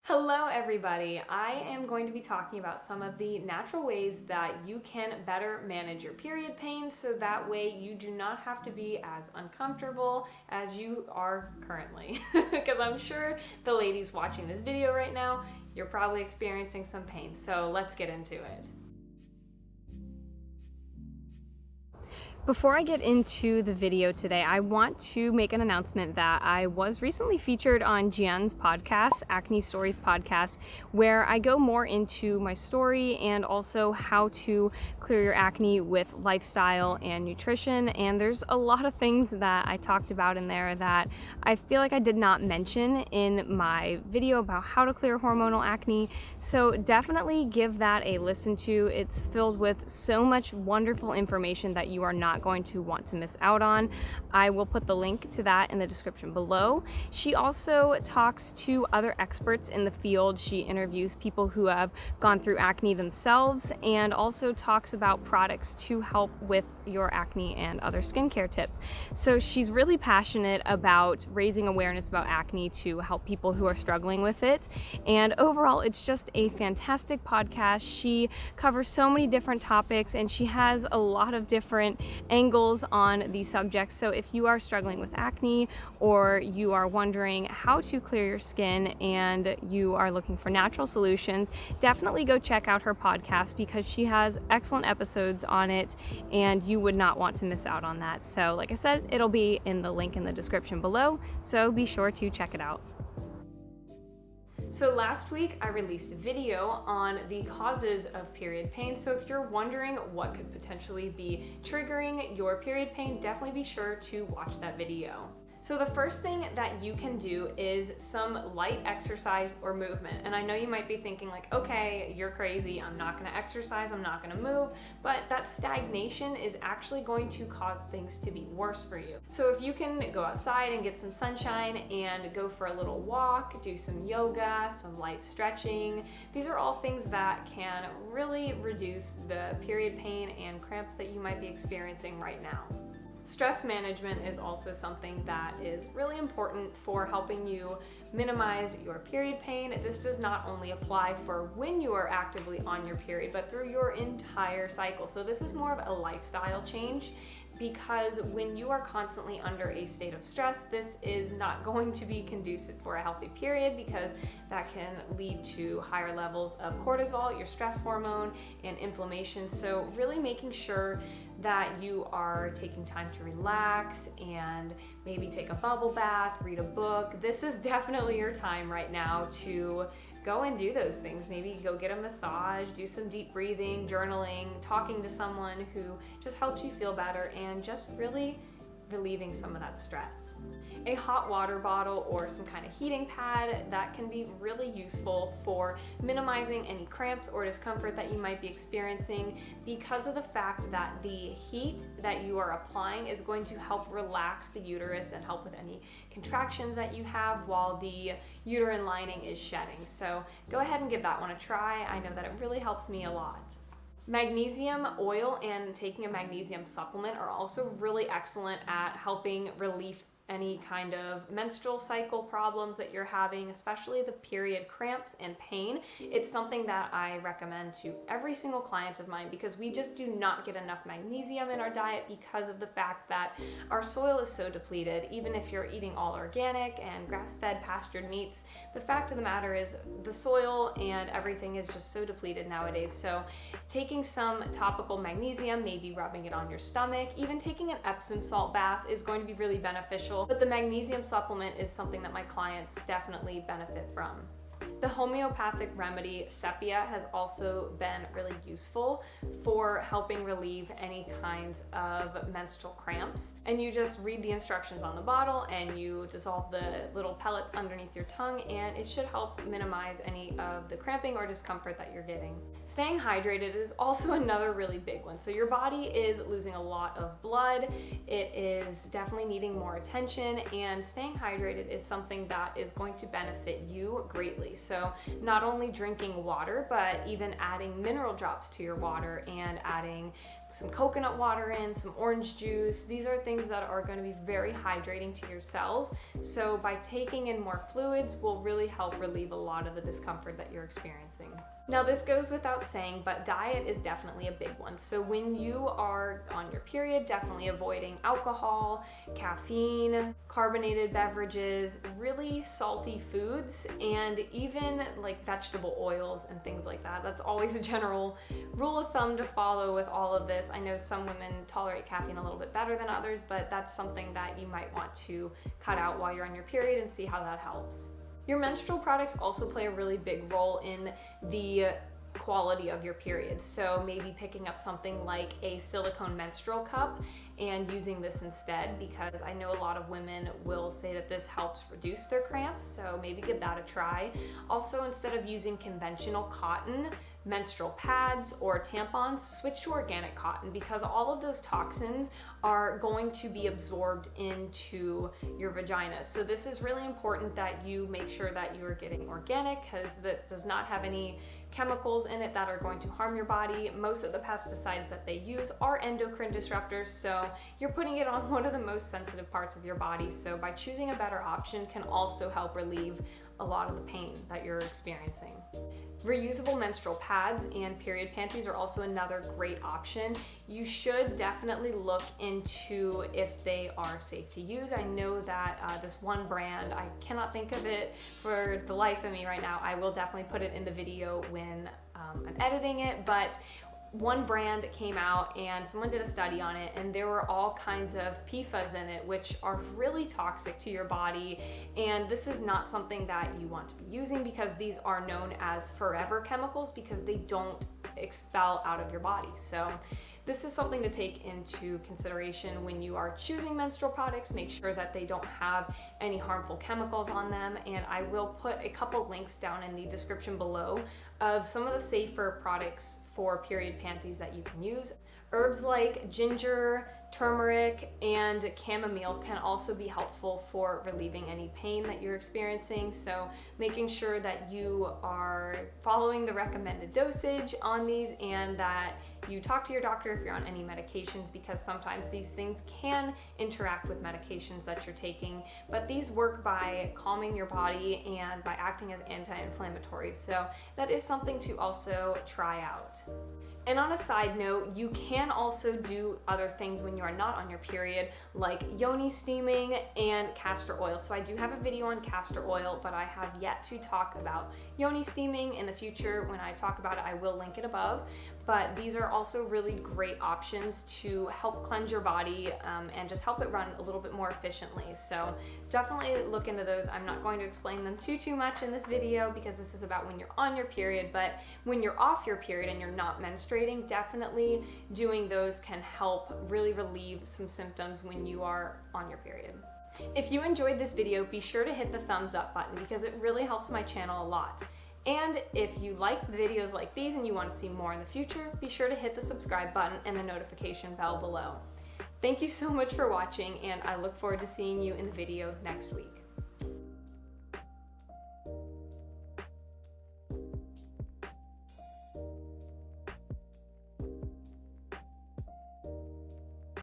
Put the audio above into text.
Hello everybody! I am going to be talking about some of the natural ways that you can better manage your period pain so that way you do not have to be as uncomfortable as you are currently. Because I'm sure the ladies watching this video right now, you're probably experiencing some pain, so let's get into it. Before I get into the video today, I want to make an announcement that I was recently featured on Jeanne's podcast, Acne Stories podcast, where I go more into my story and also how to clear your acne with lifestyle and nutrition. And there's a lot of things that I talked about in there that I feel like I did not mention in my video about how to clear hormonal acne. So definitely give that a listen to. It's filled with so much wonderful information that you are not going to want to miss out on. I will put the link to that in the description below. She also talks to other experts in the field. She interviews people who have gone through acne themselves and also talks about products to help with your acne and other skincare tips. So she's really passionate about raising awareness about acne to help people who are struggling with it. And overall, it's just a fantastic podcast. She covers so many different topics and she has a lot of different angles on these subjects. So if you are struggling with acne or you are wondering how to clear your skin and you are looking for natural solutions, definitely go check out her podcast because she has excellent episodes on it and you would not want to miss out on that. So like I said, it'll be in the link in the description below, so be sure to check it out. So last week I released a video on the causes of period pain. So if you're wondering what could potentially be triggering your period pain, definitely be sure to watch that video. So the first thing that you can do is some light exercise or movement. And I know you might be thinking like, okay, you're crazy, I'm not gonna exercise, I'm not gonna move, but that stagnation is actually going to cause things to be worse for you. So if you can go outside and get some sunshine and go for a little walk, do some yoga, some light stretching, these are all things that can really reduce the period pain and cramps that you might be experiencing right now. Stress management is also something that is really important for helping you minimize your period pain. This does not only apply for when you are actively on your period, but through your entire cycle. So this is more of a lifestyle change because when you are constantly under a state of stress, this is not going to be conducive for a healthy period because that can lead to higher levels of cortisol, your stress hormone, and inflammation. So really making sure that you are taking time to relax and maybe take a bubble bath, read a book. This is definitely your time right now to go and do those things. Maybe go get a massage, do some deep breathing, journaling, talking to someone who just helps you feel better and just really relieving some of that stress. A hot water bottle or some kind of heating pad, that can be really useful for minimizing any cramps or discomfort that you might be experiencing because of the fact that the heat that you are applying is going to help relax the uterus and help with any contractions that you have while the uterine lining is shedding. So go ahead and give that one a try. I know that it really helps me a lot. Magnesium oil and taking a magnesium supplement are also really excellent at helping relieve any kind of menstrual cycle problems that you're having, especially the period cramps and pain. It's something that I recommend to every single client of mine because we just do not get enough magnesium in our diet because of the fact that our soil is so depleted. Even if you're eating all organic and grass-fed pastured meats, the fact of the matter is the soil and everything is just so depleted nowadays. So taking some topical magnesium, maybe rubbing it on your stomach, even taking an Epsom salt bath is going to be really beneficial. But the magnesium supplement is something that my clients definitely benefit from. The homeopathic remedy SEPIA has also been really useful for helping relieve any kinds of menstrual cramps. And you just read the instructions on the bottle and you dissolve the little pellets underneath your tongue and it should help minimize any of the cramping or discomfort that you're getting. Staying hydrated is also another really big one. So your body is losing a lot of blood. It is definitely needing more attention, and staying hydrated is something that is going to benefit you greatly. So not only drinking water, but even adding mineral drops to your water and adding some coconut water in, some orange juice. These are things that are going to be very hydrating to your cells. So by taking in more fluids will really help relieve a lot of the discomfort that you're experiencing. Now this goes without saying, but diet is definitely a big one. So when you are on your period, definitely avoiding alcohol, caffeine, carbonated beverages, really salty foods, and even like vegetable oils and things like that. That's always a general rule of thumb to follow with all of this. I know some women tolerate caffeine a little bit better than others, but that's something that you might want to cut out while you're on your period and see how that helps. Your menstrual products also play a really big role in the quality of your period. So maybe picking up something like a silicone menstrual cup and using this instead, because I know a lot of women will say that this helps reduce their cramps, so maybe give that a try. Also, instead of using conventional cotton menstrual pads or tampons, switch to organic cotton, because all of those toxins are going to be absorbed into your vagina. So this is really important that you make sure that you are getting organic, because that does not have any chemicals in it that are going to harm your body. Most of the pesticides that they use are endocrine disruptors, so you're putting it on one of the most sensitive parts of your body. So by choosing a better option can also help relieve a lot of the pain that you're experiencing. Reusable menstrual pads and period panties are also another great option. You should definitely look into if they are safe to use. I know that this one brand, I cannot think of it for the life of me right now. I will definitely put it in the video when I'm editing it, but one brand came out and someone did a study on it, and there were all kinds of PFAS in it, which are really toxic to your body. And this is not something that you want to be using, because these are known as forever chemicals because they don't expel out of your body. So this is something to take into consideration when you are choosing menstrual products. Make sure that they don't have any harmful chemicals on them. And I will put a couple links down in the description below of some of the safer products for period panties that you can use. Herbs like ginger, turmeric, and chamomile can also be helpful for relieving any pain that you're experiencing. So making sure that you are following the recommended dosage on these, and that you talk to your doctor if you're on any medications, because sometimes these things can interact with medications that you're taking, but these work by calming your body and by acting as anti-inflammatories. So that is something to also try out. And on a side note, you can also do other things when you are not on your period, like yoni steaming and castor oil. So I do have a video on castor oil, but I have yet to talk about yoni steaming. In the future, when I talk about it, I will link it above. But these are also really great options to help cleanse your body and just help it run a little bit more efficiently. So definitely look into those. I'm not going to explain them too much in this video, because this is about when you're on your period. But when you're off your period and you're not menstruating, definitely doing those can help really relieve some symptoms when you are on your period. If you enjoyed this video, be sure to hit the thumbs up button, because it really helps my channel a lot. And if you like videos like these and you want to see more in the future, be sure to hit the subscribe button and the notification bell below. Thank you so much for watching, and I look forward to seeing you in the video next week.